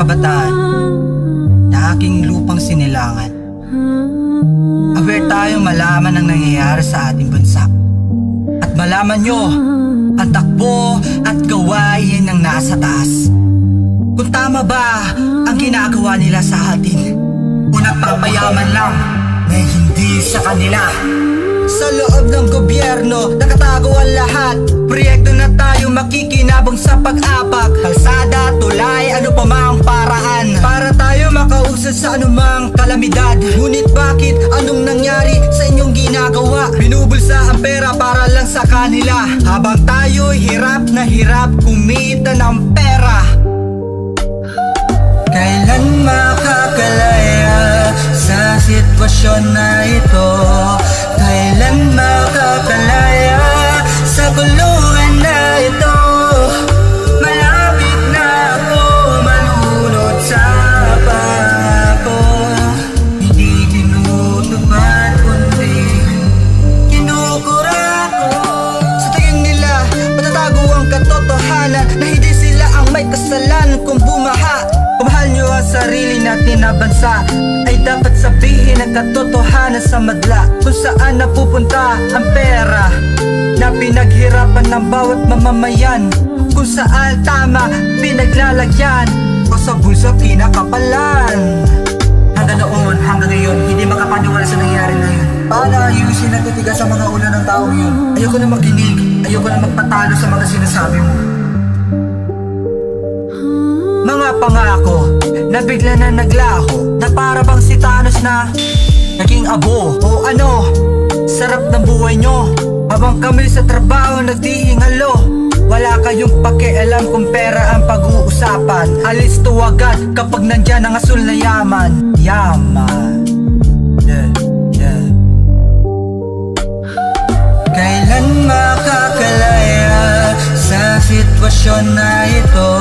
kabataan na aking lupang sinilangan. Aware tayong malaman ang nangyayari sa ating bansa. At malaman nyo ang takbo at gawain ng nasa taas. Kung tama ba ang ginagawa nila sa atin o nagpapayaman lang na hindi sa kanila. Sa loob ng gobyerno, nakatago ang lahat. Proyekto na tayo makikinabang sa pag-apak. Kalsada, tulay, ano pa mang paraan para tayo makausad sa anumang kalamidad. Ngunit bakit? Anong nangyari sa inyong ginagawa? Binubulsa ang pera para lang sa kanila, habang tayo'y hirap na hirap kumita ng pera. Kailan makakalaya sa sitwasyon na ito? Kailan makakalaya sa kulungan na ito? Malapit na ako malunod sa pangako. Hindi tinutupad kundi kinukura ko. Sa tingin nila, patatago ang katotohanan na hindi sila ang may kasalanan kung bumaha. Pamahal nyo ang sarili natin na bansa, ay dapat sabihin ang katotohanan sa madla. Kung saan napupunta ang pera na pinaghirapan ng bawat mamamayan, kung saan tama pinaglalagyan o sa bulsa pinakapalan. Hanggang noon, hanggang ngayon, hindi makapaniwala sa nangyari na yun. Paano ayusin at titigas sa mga ulo ng taong yun? Ayoko na makinig, ayoko na magpatalo sa mga sinasabi mo. Mga pangako na bigla na naglaho, na para bang si Thanos na naging abo. O ano, sarap ng buhay nyo habang kami sa trabaho nagdihingalo. Wala kayong pakialam kung pera ang pag-uusapan. Alis to agad kapag nandyan ang asul na yaman. Yaman, yeah, yeah. Kailan makakalaya sa sitwasyon na ito?